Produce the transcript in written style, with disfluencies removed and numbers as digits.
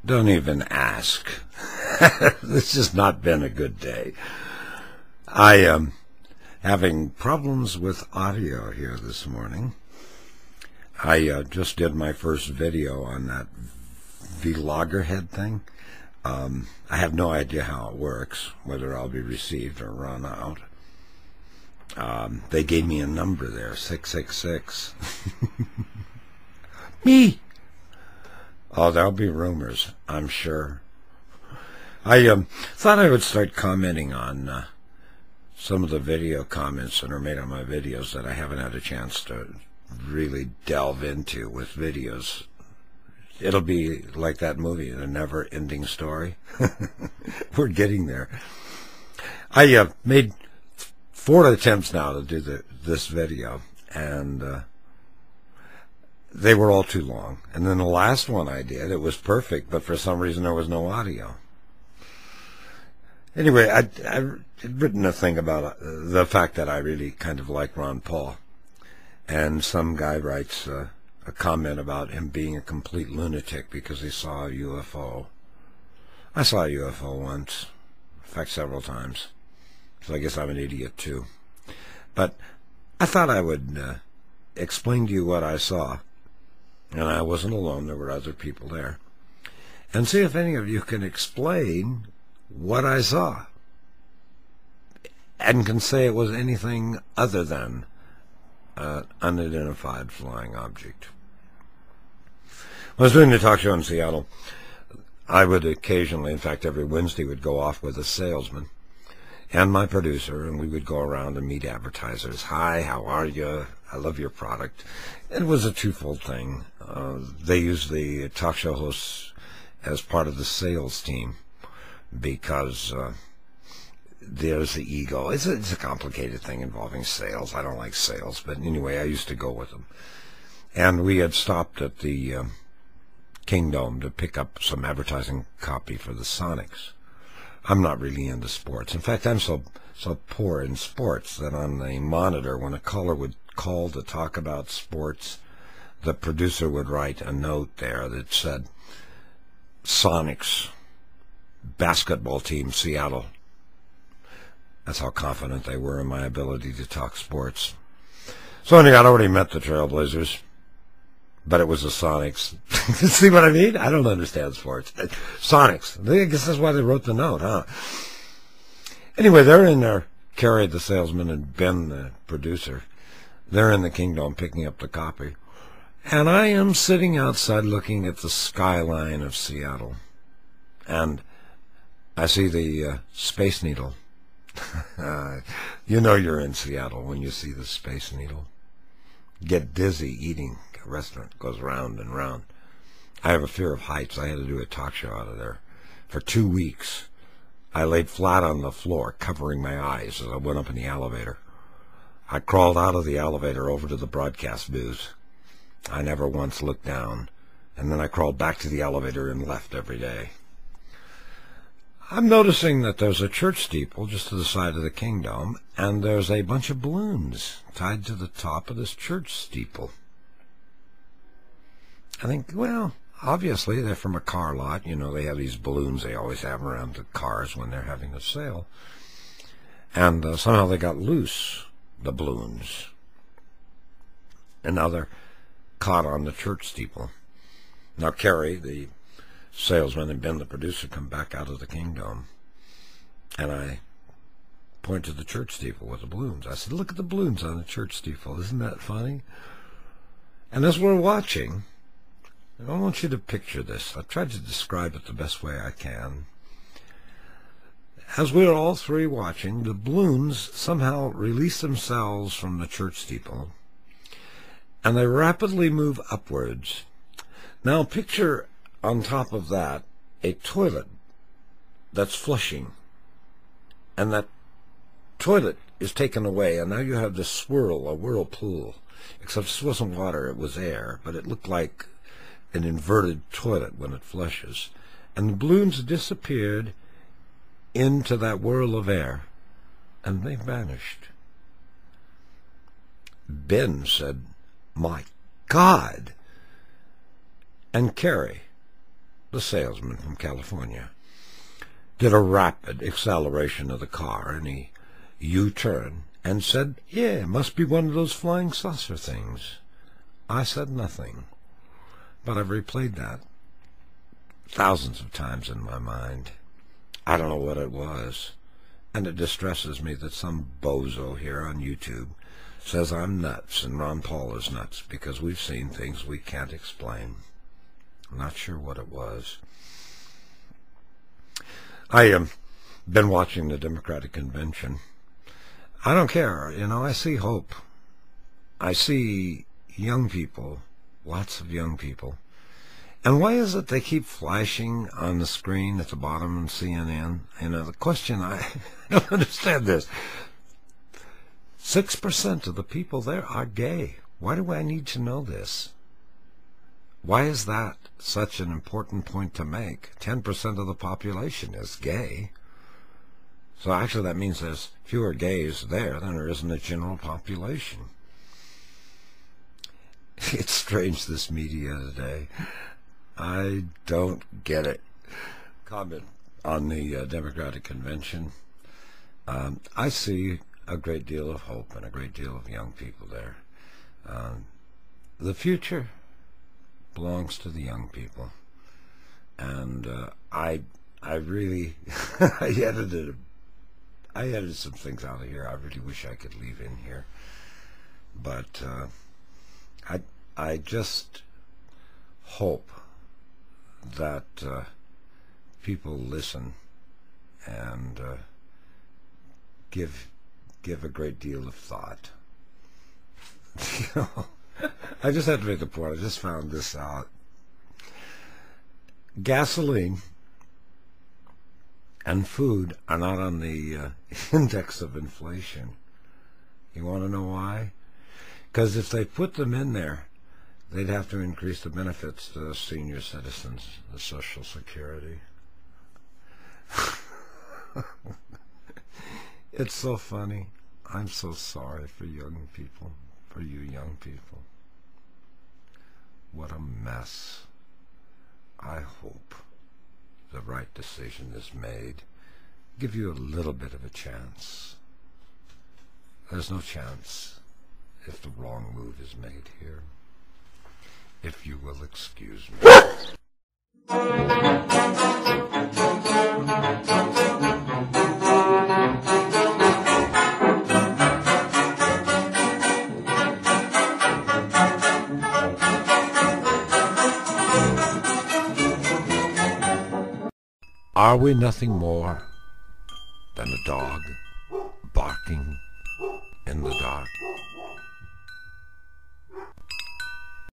Don't even ask. This has not been a good day. I am having problems with audio here this morning. I just did my first video on that vloggerhead thing. I have no idea how it works, whether I'll be received or run out. They gave me a number there, 666. Me! Oh, there'll be rumors, I'm sure. I thought I would start commenting on some of the video comments that are made on my videos that I haven't had a chance to really delve into with videos. It'll be like that movie, The Never-Ending Story. We're getting there. I made 4 attempts now to do this video, and they were all too long. And then the last one I did, it was perfect, but for some reason there was no audio. Anyway, I've written a thing about the fact that I really kind of like Ron Paul. And some guy writes a comment about him being a complete lunatic because he saw a UFO. I saw a UFO once, in fact several times, so I guess I'm an idiot too. But I thought I would explain to you what I saw, and I wasn't alone, there were other people there, and see if any of you can explain what I saw and can say it was anything other than an unidentified flying object. When I was doing the talk show in Seattle, I would occasionally, in fact every Wednesday, would go off with a salesman and my producer, and we would go around and meet advertisers. Hi, how are you? I love your product. It was a twofold thing. They used the talk show hosts as part of the sales team because there's the ego. It's a complicated thing involving sales. I don't like sales, but anyway, I used to go with them. And we had stopped at the Kingdom to pick up some advertising copy for the Sonics. I'm not really into sports. In fact, I'm so poor in sports that on the monitor, when a caller would call to talk about sports, the producer would write a note there that said, Sonics, basketball team, Seattle. That's how confident they were in my ability to talk sports. So anyway, I'd already met the Trailblazers, but it was the Sonics. See what I mean? I don't understand sports. Sonics. I guess that's why they wrote the note, huh? Anyway, they're in there, Carrie the salesman and Ben the producer. They're in the Kingdom picking up the copy. And I am sitting outside looking at the skyline of Seattle. And I see the Space Needle. You know you're in Seattle when you see the Space Needle. Get dizzy eating. A restaurant goes round and round. I have a fear of heights. I had to do a talk show out of there. For 2 weeks, I laid flat on the floor, covering my eyes as I went up in the elevator. I crawled out of the elevator over to the broadcast booth. I never once looked down. And then I crawled back to the elevator and left every day. I'm noticing that there's a church steeple just to the side of the Kingdom, and there's a bunch of balloons tied to the top of this church steeple. I think, well, obviously they're from a car lot. You know, they have these balloons they always have around the cars when they're having a sale. And somehow they got loose, the balloons. And now they're caught on the church steeple. Now Carrie, the salesman, and Ben, the producer, come back out of the Kingdom. And I point to the church steeple with the balloons. I said, look at the balloons on the church steeple. Isn't that funny? And as we're watching, I want you to picture this. I've tried to describe it the best way I can. As we're all three watching, the balloons somehow release themselves from the church steeple, and they rapidly move upwards. Now picture on top of that a toilet that's flushing, and that toilet is taken away, and now you have this swirl, a whirlpool, except this wasn't water, it was air, but it looked like an inverted toilet when it flushes. And the balloons disappeared into that whirl of air, and they vanished. Ben said, my God! And Carrie, the salesman from California, did a rapid acceleration of the car, and he U-turned and said, "Yeah, it must be one of those flying saucer things." I said nothing, but I've replayed that thousands of times in my mind. I don't know what it was, and it distresses me that some bozo here on YouTube says I'm nuts and Ron Paul is nuts because we've seen things we can't explain. I'm not sure what it was. I been watching the Democratic Convention. I don't care, I see hope. I see young people, lots of young people. And why is it they keep flashing on the screen at the bottom in CNN? The question, I don't understand this. 6% of the people there are gay. Why do I need to know this? Why is that such an important point to make? 10% of the population is gay. So actually that means there's fewer gays there than there is in the general population. It's strange, this media today. I don't get it. Comment on the Democratic Convention. I see a great deal of hope and a great deal of young people there. The future belongs to the young people. And I really, I edited some things out of here. I really wish I could leave in here. But I just hope that people listen and give a great deal of thought. I just had to make a point. I just found this out. Gasoline and food are not on the index of inflation. You want to know why? Because if they put them in there, they'd have to increase the benefits to the senior citizens, the Social Security. It's so funny. I'm so sorry for young people, for you young people. What a mess. I hope the right decision is made. Give you a little bit of a chance. There's no chance if the wrong move is made here. If you will excuse me. Are we nothing more than a dog barking